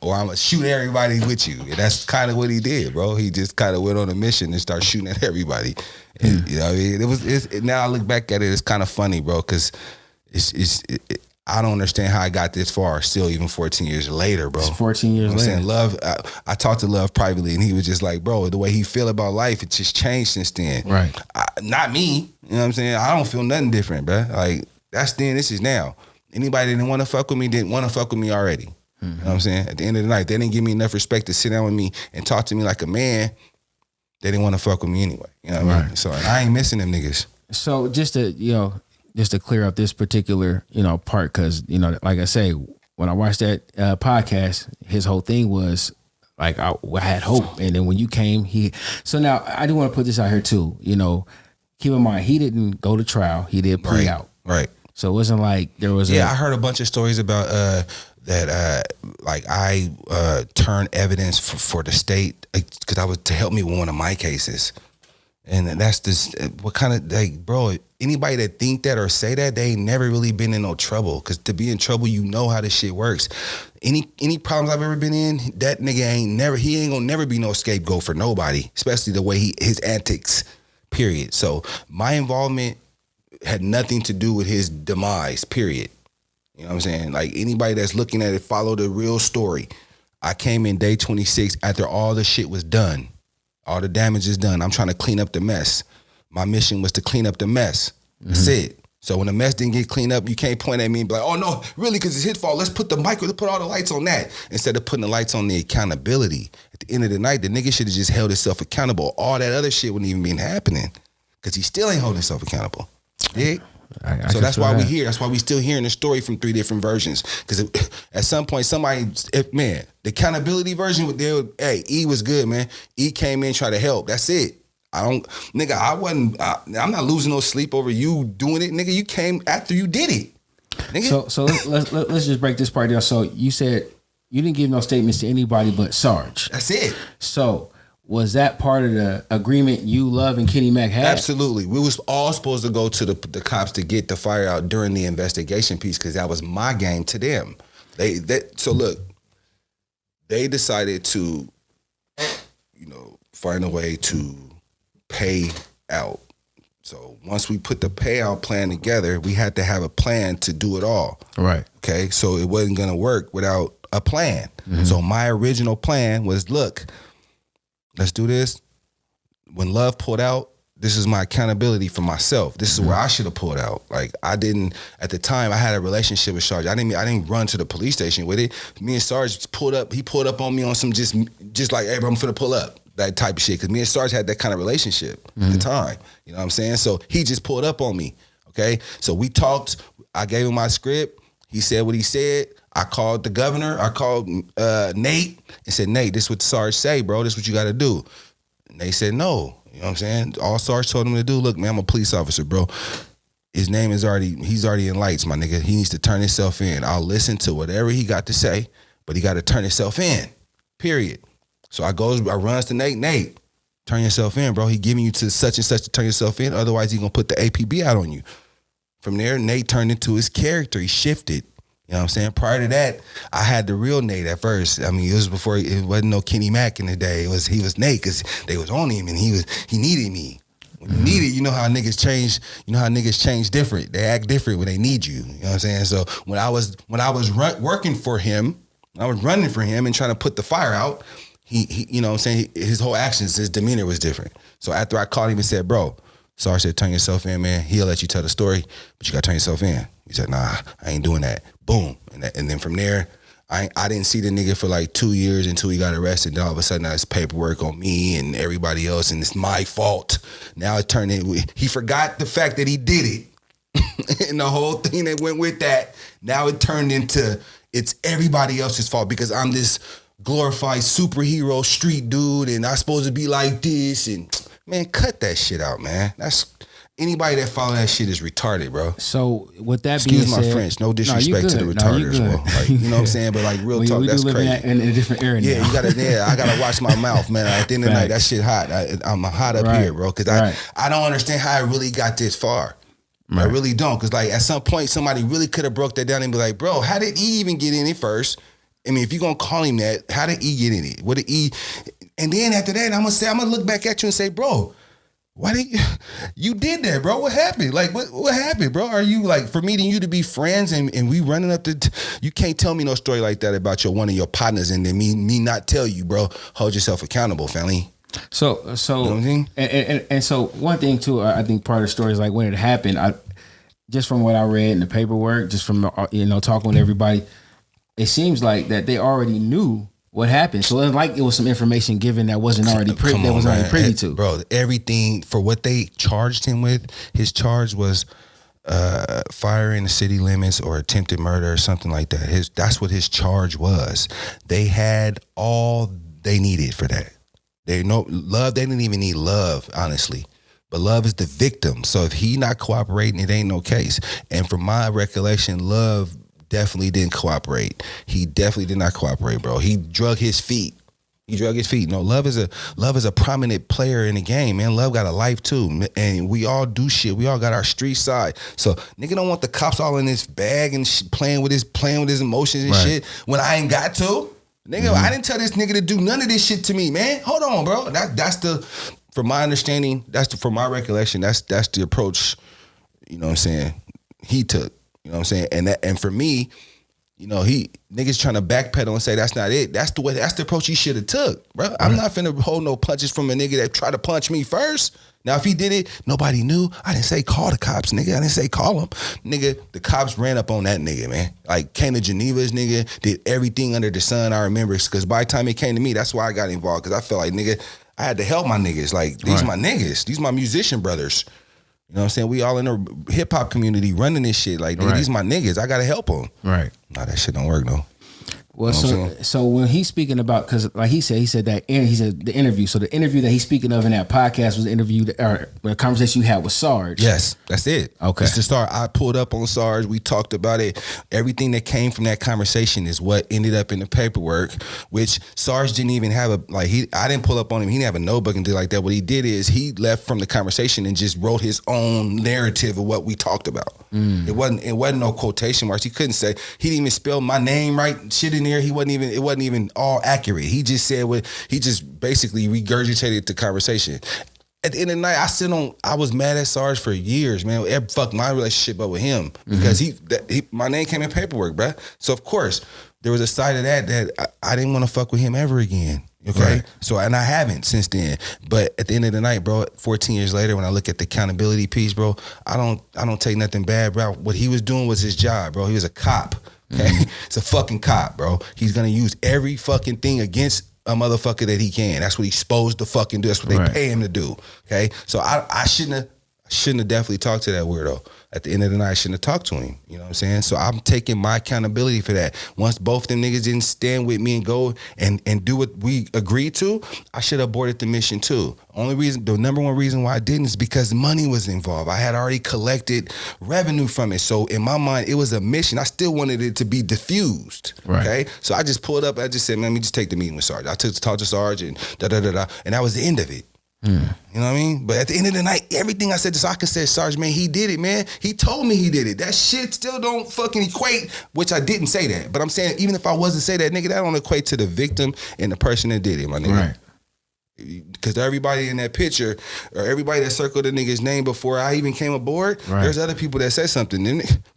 or I'm gonna shoot everybody with you. And that's kind of what he did, bro. He just kind of went on a mission and started shooting at everybody. And, you know, what I mean? Now I look back at it, it's kind of funny, bro, because I don't understand how I got this far still, even 14 years later, bro. It's 14 years later. Saying Love, I talked to Love privately, and he was just like, bro, the way he feel about life, it just changed since then. Right. Not me. You know what I'm saying? I don't feel nothing different, bro. Like, that's then, this is now. Anybody that didn't want to fuck with me didn't want to fuck with me already. You know what I'm saying? At the end of the night, they didn't give me enough respect to sit down with me and talk to me like a man. They didn't want to fuck with me anyway. You know what I mean? So I ain't missing them niggas. So just to clear up this particular, part, because, like I say, when I watched that podcast, his whole thing was like, I had hope. And then when you came, so now I do want to put this out here too, keep in mind, he didn't go to trial. He did plea out. Right. So it wasn't like there was I heard a bunch of stories about that I turned evidence for the state, because I was to help me with one of my cases. And that's this, what kind of, like, bro, anybody that think that or say that, they ain't never really been in no trouble. Because to be in trouble, you know how this shit works. Any problems I've ever been in, that nigga ain't gonna never be no scapegoat for nobody, especially the way his antics, period. So my involvement had nothing to do with his demise, period. You know what I'm saying? Like, anybody that's looking at it, follow the real story. I came in day 26 after all the shit was done. All the damage is done. I'm trying to clean up the mess. My mission was to clean up the mess. That's it. So when the mess didn't get cleaned up, you can't point at me and be like, oh no, really, because it's his fault. Let's put all the lights on that. Instead of putting the lights on the accountability. At the end of the night, the nigga should have just held himself accountable. All that other shit wouldn't even be happening. Because he still ain't holding himself accountable. Yeah. So that's why we here. That's why we still hearing the story from 3 different versions. Because at some point, the accountability version, E was good, man. E came in, tried to help. That's it. I'm not losing no sleep over you doing it, nigga. You came after you did it, nigga. So let's just break this part down. So you said you didn't give no statements to anybody but Sarge. That's it. So was that part of the agreement you, Love, and Kenny Mack had? Absolutely. We was all supposed to go to the cops to get the fire out during the investigation piece, because that was my game to them. So look, they decided to, find a way to pay out. So once we put the payout plan together, we had to have a plan to do it all. Right. Okay. So it wasn't going to work without a plan. So my original plan was, look, let's do this. When Love pulled out, this is my accountability for myself. This is where I should have pulled out. Like, I didn't, at the time, I had a relationship with Sarge. I didn't run to the police station with it. Me and Sarge pulled up on me on some just like, hey, bro, I'm finna pull up. That type of shit. Because me and Sarge had that kind of relationship at the time. You know what I'm saying? So he just pulled up on me. Okay? So we talked. I gave him my script. He said what he said. I called the governor. I called Nate and said, Nate, this is what Sarge say, bro. This is what you got to do. And they said no. You know what I'm saying? All Sarge told him to do, look, man, I'm a police officer, bro. His name is he's already in lights, my nigga. He needs to turn himself in. I'll listen to whatever he got to say, but he got to turn himself in, period. So I runs to Nate, turn yourself in, bro. He giving you to such and such to turn yourself in. Otherwise, he going to put the APB out on you. From there, Nate turned into his character. He shifted. You know what I'm saying? Prior to that, I had the real Nate at first. I mean, it was before, it wasn't no Kenny Mack in the day. He was Nate, because they was on him, and he needed me. When you need it, you know how niggas change. You know how niggas change different. They act different when they need you. You know what I'm saying? So when I was working for him, I was running for him and trying to put the fire out. He you know what I'm saying, his whole actions, his demeanor was different. So after I called him and said, bro, Sarge said, turn yourself in, man. He'll let you tell the story, but you got to turn yourself in. He said, nah, I ain't doing that. Boom. And then from there, I didn't see the nigga for like 2 years until he got arrested. Then all of a sudden, there's paperwork on me and everybody else, and it's my fault. Now it turned in, he forgot the fact that he did it. And the whole thing that went with that, now it turned into, it's everybody else's fault because I'm this glorified superhero street dude and I'm supposed to be like this. And man, cut that shit out, man. That's anybody that follow that shit is retarded, bro. So with that being said, excuse my French, no disrespect to the retarders, bro. Like, you know what I'm saying? But like real talk, that's crazy. In a different area. Yeah, I gotta watch my mouth, man. At the end of the night, that shit hot. I'm hot up here, bro, because I don't understand how I really got this far. I really don't, because like at some point somebody really could have broke that down and be like, bro, how did E even get in it first? I mean, if you're gonna call him that, how did E get in it? What did E? And then after that, I'm gonna look back at you and say, bro, why did you did that, bro? What happened? Like, what happened, bro? Are you like, for me and you to be friends and we running up you can't tell me no story like that about one of your partners and then me not tell you, bro. Hold yourself accountable, family. So, you know what I'm saying? and so one thing too, I think part of the story is like when it happened, just from what I read in the paperwork, just from talking with everybody, it seems like that they already knew what happened. So it's like it was some information given that wasn't already privy to. Bro, everything for what they charged him with, his charge was fire in the city limits or attempted murder or something like that. That's what his charge was. They had all they needed for that. They didn't even need love, honestly. But love is the victim. So if he not cooperating, it ain't no case. And from my recollection, Love definitely didn't cooperate. He definitely did not cooperate, bro. He drug his feet. No, Love is a prominent player in the game, man. Love got a life too, and we all do shit. We all got our street side. So nigga don't want the cops all in his bag and playing with his emotions and shit when I ain't got to. Nigga, I didn't tell this nigga to do none of this shit to me, man. Hold on, bro. From my understanding, from my recollection, that's the approach, you know what I'm saying, he took. You know what I'm saying? And for me, niggas trying to backpedal and say that's not it. That's the approach he should have took, bro. I'm not finna hold no punches from a nigga that tried to punch me first. Now, if he did it, nobody knew. I didn't say call the cops, nigga. I didn't say call them. Nigga, the cops ran up on that nigga, man. Like, came to Geneva's nigga, did everything under the sun, I remember. Because by the time it came to me, that's why I got involved. Because I felt like, nigga, I had to help my niggas. Like, these my niggas. These my musician brothers. You know what I'm saying? We all in the hip-hop community running this shit. Like, nigga, these my niggas. I got to help them. Right. Nah, that shit don't work, though. Well, so when he's speaking about, because like he said the interview. So the interview that he's speaking of in that podcast was the interview or the conversation you had with Sarge. Yes, that's it. Okay. It's the Sarge. I pulled up on Sarge. We talked about it. Everything that came from that conversation is what ended up in the paperwork, which Sarge didn't even have I didn't pull up on him. He didn't have a notebook and do like that. What he did is he left from the conversation and just wrote his own narrative of what we talked about. It wasn't no quotation marks. He couldn't say, he didn't even spell my name right, shit in there. It wasn't even all accurate. He just said he just basically regurgitated the conversation. At the end of the night, I was mad at Sarge for years, man. It fucked my relationship up with him because my name came in paperwork, bruh. So of course, there was a side of that I didn't want to fuck with him ever again. Okay. Right. So, and I haven't since then. But at the end of the night, bro, 14 years later, when I look at the accountability piece, bro, I don't take nothing bad, bro. What he was doing was his job, bro. He was a cop. Okay. It's a fucking cop, bro. He's gonna use every fucking thing against a motherfucker that he can. That's what he's supposed to fucking do. That's what they pay him to do. Okay. So I shouldn't have definitely talked to that weirdo. At the end of the night, I shouldn't have talked to him. You know what I'm saying? So I'm taking my accountability for that. Once both them niggas didn't stand with me and go and do what we agreed to, I should have aborted the mission too. The number one reason why I didn't is because money was involved. I had already collected revenue from it. So in my mind, it was a mission. I still wanted it to be diffused. Right. Okay. So I just pulled up. I just said, man, let me just take the meeting with Sarge. I took to talk to Sarge and and that was the end of it. You know what I mean? But at the end of the night, everything I said to Sarge, I said, Sarge, man, he did it, man. He told me he did it. That shit still don't fucking equate, which I didn't say that. But I'm saying, even if I wasn't say that, nigga, that don't equate to the victim and the person that did it, my nigga. Right. Because everybody in that picture, or everybody that circled the nigga's name before I even came aboard, there's other people that said something.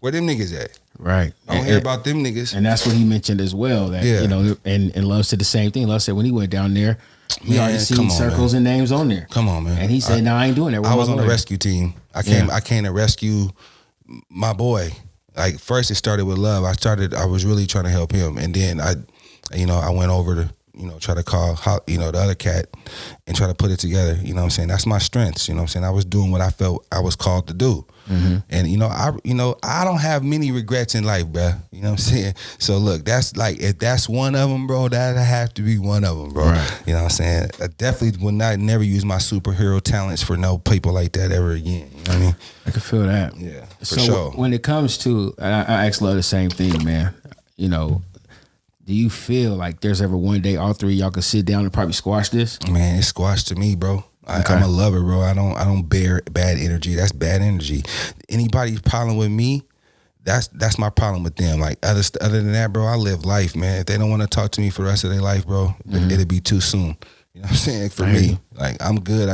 Where them niggas at? Right. I don't hear about them niggas. And that's what he mentioned as well. That you know, and Love said the same thing. Love said when he went down there, we already seen circles and names on there. Come on, man. And he said, "No, I ain't doing that." I was on the rescue team. I came to rescue my boy. Like first, it started with Love. I was really trying to help him, and then I went over to try to call the other cat and try to put it together. You know what I'm saying? That's my strengths. You know what I'm saying? I was doing what I felt I was called to do. And I don't have many regrets in life, bro. You know what I'm saying? So look, that's like, if that's one of them, bro, that'll have to be one of them, bro. Right. You know what I'm saying? I definitely would never use my superhero talents for no people like that ever again. You know what I mean? I can feel that. Yeah, for so sure. When it comes to, I ask Love the same thing, man. You know, do you feel like there's ever one day all three of y'all could sit down and probably squash this? Man, it's squashed to me, bro. I'm a lover, bro. I don't bear bad energy. That's bad energy. Anybody's problem with me, that's my problem with them. Like other than that, bro, I live life, man. If they don't want to talk to me for the rest of their life, bro, it'll be too soon. You know what I'm saying? For me, like I'm good.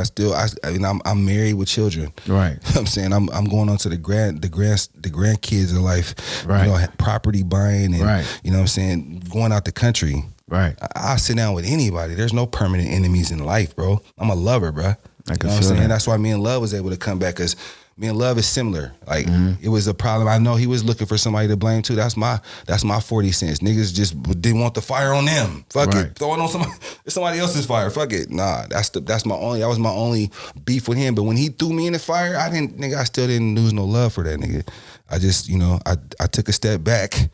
I'm married with children. Right. You know what I'm saying? I'm going on to the grandkids of life. Right. You know, property buying and you know what I'm saying, going out the country. Right. I sit down with anybody. There's no permanent enemies in life, bro. I'm a lover, bro. I can feel that. That's why me and Love was able to come back, because me and Love is similar. Like it was a problem. I know he was looking for somebody to blame too. That's my 40 cents. Niggas just didn't want the fire on them. Fuck it. Throw it on somebody else's fire. Fuck it. Nah, that was my only beef with him. But when he threw me in the fire, I still didn't lose no love for that nigga. I just, I took a step back.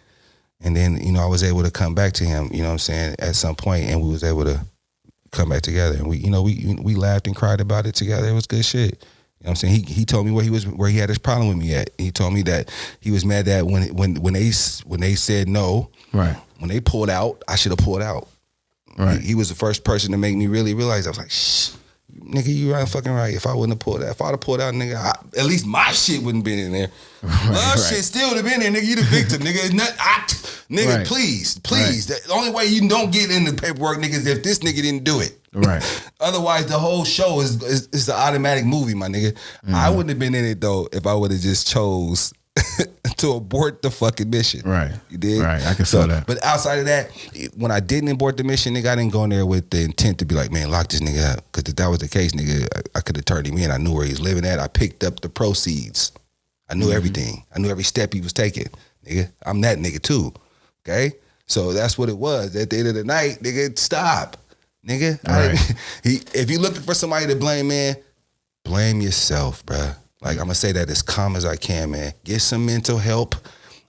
And then, I was able to come back to him, you know what I'm saying, at some point, and we was able to come back together. And we laughed and cried about it together. It was good shit. You know what I'm saying? He told me where he had his problem with me at. He told me that he was mad that when they said no, right, when they pulled out, I should have pulled out. Right. He was the first person to make me really realize. I was like, shh. Nigga, you right fucking right. If I wouldn't have pulled out, nigga, at least my shit wouldn't been in there. Shit still would have been there, nigga. You the victim, nigga. Please. The only way you don't get in the paperwork, nigga, is if this nigga didn't do it. Right. Otherwise, the whole show is the automatic movie, my nigga. I wouldn't have been in it though if I would have just chose to abort the fucking mission. Right. You did? Right. I can feel that. But outside of that, when I didn't abort the mission, nigga, I didn't go in there with the intent to be like, man, lock this nigga up. Because if that was the case, nigga, I could have turned him in. I knew where he was living at. I picked up the proceeds. I knew everything. I knew every step he was taking. Nigga, I'm that nigga too. Okay? So that's what it was. At the end of the night, nigga, stop. Nigga. Right. If you looking for somebody to blame, man, blame yourself, bruh. Like, I'm going to say that as calm as I can, man. Get some mental help.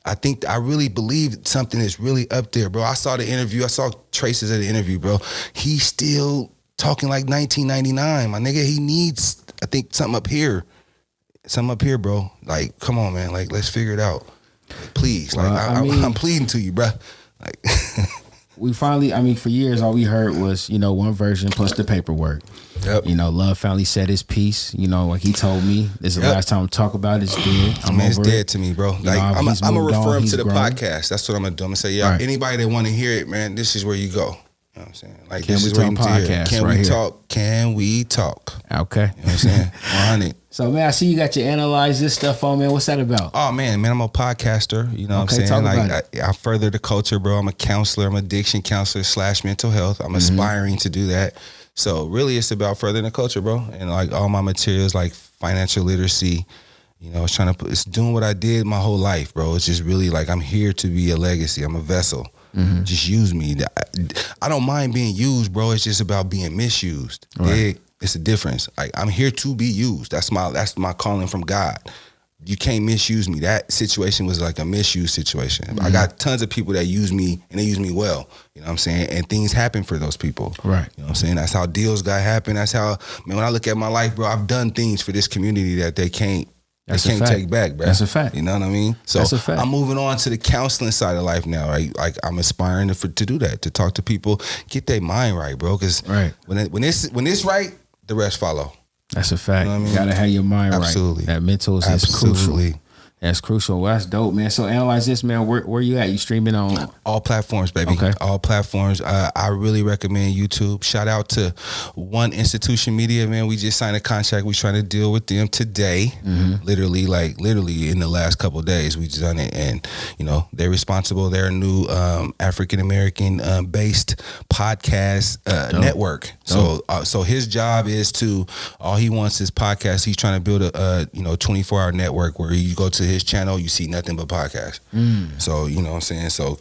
I really believe something is really up there, bro. I saw the interview. I saw traces of the interview, bro. He's still talking like 1999, my nigga. He needs, I think, something up here. Something up here, bro. Like, come on, man. Like, let's figure it out. Please. Well, I'm pleading to you, bro. Like, we finally, for years, all we heard was, one version plus the paperwork. Yep. Love finally said his piece. Like he told me, this is the last time I talk about it. It's dead. It's dead to me, bro. Like I'm gonna refer him to the podcast. That's what I'm gonna do. I'm gonna say, anybody that want to hear it, man, this is where you go. You know what I'm saying? Like, this is where you podcast. Can we talk? Can we talk? Okay. You know what I'm saying? 100. So, man, I see you got your Analyze This stuff on, man. What's that about? Oh, man, I'm a podcaster. You know what I'm saying? Like, I further the culture, bro. I'm a counselor. I'm an addiction counselor / mental health. I'm aspiring to do that. So, really, it's about furthering the culture, bro. And, like, all my materials, like financial literacy, it's doing what I did my whole life, bro. It's just really, like, I'm here to be a legacy. I'm a vessel. Just use me. I don't mind being used, bro. It's just about being misused. Right. It's a difference. I'm here to be used. That's my calling from God. You can't misuse me. That situation was like a misuse situation. I got tons of people that use me, and they use me well. You know what I'm saying? And things happen for those people. Right. You know what I'm saying? That's how deals got happen. That's how, man, when I look at my life, bro, I've done things for this community that they can't take back, bro. That's a fact. You know what I mean? So that's a fact. I'm moving on to the counseling side of life now, right? Like, I'm aspiring to do that, to talk to people, get their mind right, bro. Because when it's right, the rest follow. That's a fact. You know what I mean? You gotta have your mind right. That mental is crucial. That's crucial. Well, that's dope, man. So analyze this, man. Where you at? You streaming on all platforms, baby. Okay. All platforms. I really recommend YouTube. Shout out to One Institution Media, man. We just signed a contract. We trying to deal with them today. Literally in the last couple of days, we just done it, and they're responsible. They're a new African American based podcast network. So his job is to all he wants is podcast. He's trying to build a 24-hour network where you go to his channel, you see nothing but podcasts. So you know what I'm saying. So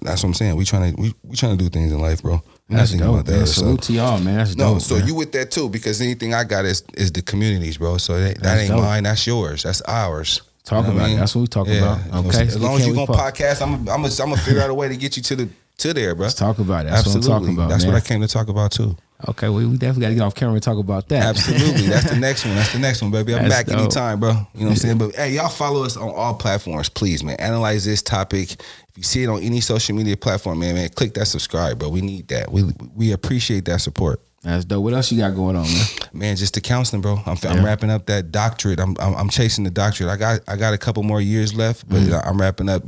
that's what I'm saying. We trying to do things in life, bro. That's dope, man. Salute to y'all, man. That's dope. So you with that too, because anything I got is the communities, bro. So that ain't dope. Mine. That's yours. That's ours. Talk about it. That's what we talk about. Okay. As long as you gonna podcast, I'm gonna figure out a way to get you to there, bro. Let's talk about it. That's Absolutely. what I'm talking about. That's man. what I came to talk about too. Okay, well, we definitely got to get off camera and talk about that. Absolutely. That's the next one. That's the next one, baby. I'm back dope. anytime, bro. You know what I'm saying? But hey, y'all follow us on all platforms, please, man. Analyze this topic. If you see it on any social media platform, man, click that subscribe, bro. We need that. We appreciate that support. That's dope. What else you got going on, man? Man, just the counseling, bro. I'm wrapping up that doctorate. I'm chasing the doctorate. I got a couple more years left, but I'm wrapping up.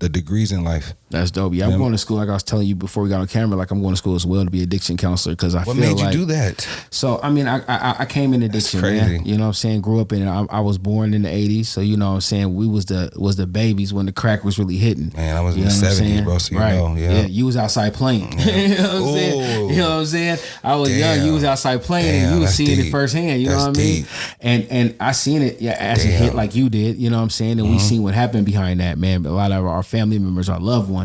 The degrees in life. That's dope. Yeah, I'm going to school, like I was telling you before we got on camera, like I'm going to school as well to be an addiction counselor, because I feel like... What made you do that? So, I mean, I came in addiction, man. You know what I'm saying? Grew up in it. I was born in the 80s, so you know what I'm saying? We was the babies when the crack was really hitting. Man, I was in the 70s, bro, so yeah, you was outside playing. You know what I'm saying? You know what I'm saying? I was young, you was outside playing, and you was seeing it firsthand, you know what I mean? And I seen it as a hit like you did, you know what I'm saying? And we seen what happened behind that, man. But a lot of our family members, our loved ones,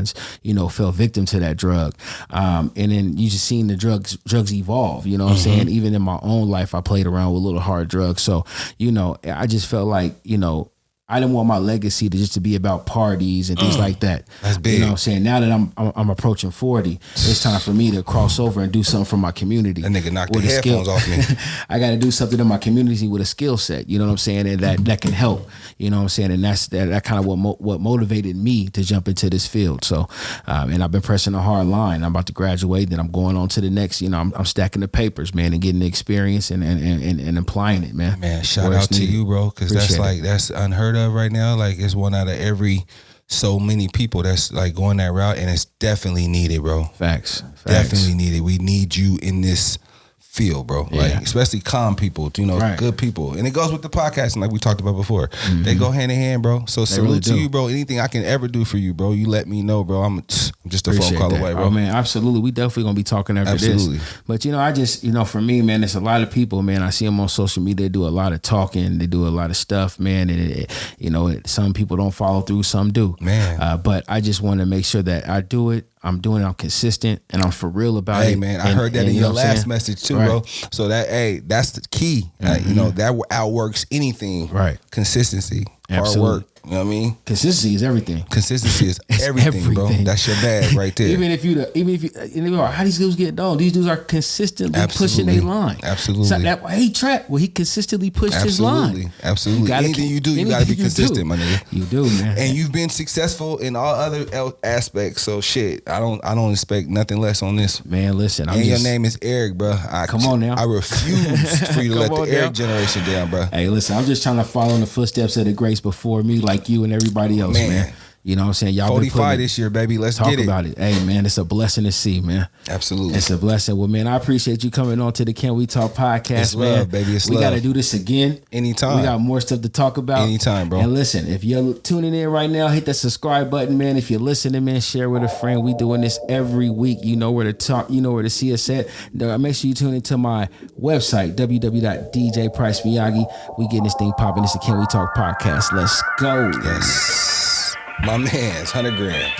fell victim to that drug. And then you just seen the drugs evolve, you know what I'm saying? Even in my own life, I played around with little hard drugs. So, I just felt like, I didn't want my legacy to be about parties and things like that. That's big. You know what I'm saying? Now that I'm approaching 40, it's time for me to cross over and do something for my community. That nigga knocked the headphones off me. I got to do something in my community with a skill set, you know what I'm saying? And that can help, you know what I'm saying? And that's that kind of what motivated me to jump into this field. So, and I've been pressing a hard line. I'm about to graduate, then I'm going on to the next, I'm stacking the papers, man, and getting the experience and applying it, man. Man, shout out to you, bro, because that's unheard of right now. Like, it's one out of every so many people that's like going that route, and it's definitely needed, bro. Facts. Definitely needed. We need you in this field, bro. Yeah. Like, especially calm people, good people. And it goes with the podcasting, like we talked about before. They go hand in hand, bro. So salute to you, bro. Anything I can ever do for you, bro, you let me know, bro. I'm just a phone call away, bro. Oh, man, absolutely. We definitely gonna be talking after this. But I just, for me, man, there's a lot of people, man. I see them on social media. They do a lot of talking. They do a lot of stuff, man. And some people don't follow through. Some do, man. But I just want to make sure that I do it. I'm doing it. I'm consistent, and I'm for real about it. Hey, man, I heard that in your last message too, bro. So that's the key. That outworks anything. Right. Consistency, Absolutely. hard work. You know what I mean? Consistency is everything. Consistency is everything, bro. That's your bag right there. even if you how these dudes get done, these dudes are consistently pushing their line. Absolutely. So that he trapped. Well, he consistently pushed his line. Absolutely. Anything you do, you got to be consistent, my nigga. You do, man. And you've been successful in all other aspects. So shit, I don't expect nothing less on this. Man, listen. Your name is Eric, bro. Come on now. I refuse for you to let the Eric generation down, bro. Hey, listen. I'm just trying to follow in the footsteps of the grace before me, like you and everybody else, man. You know what I'm saying? Y'all 45 this year, baby. Let's talk get it. about it. Hey, man, it's a blessing to see, man. Absolutely. It's a blessing. Well, man, I appreciate you coming on to the Can We Talk podcast, it's man. Love, baby. It's we love. got to do this again. Anytime. We got more stuff to talk about. Anytime, bro. And listen, if you're tuning in right now, hit that subscribe button, man. If you're listening, man, share with a friend. We doing this every week. You know where to talk. You know where to see us at. Make sure you tune into my website, www.djpricemiyagi. We getting this thing popping. This is the Can We Talk podcast. Let's go. Yes. My man's 100 grand.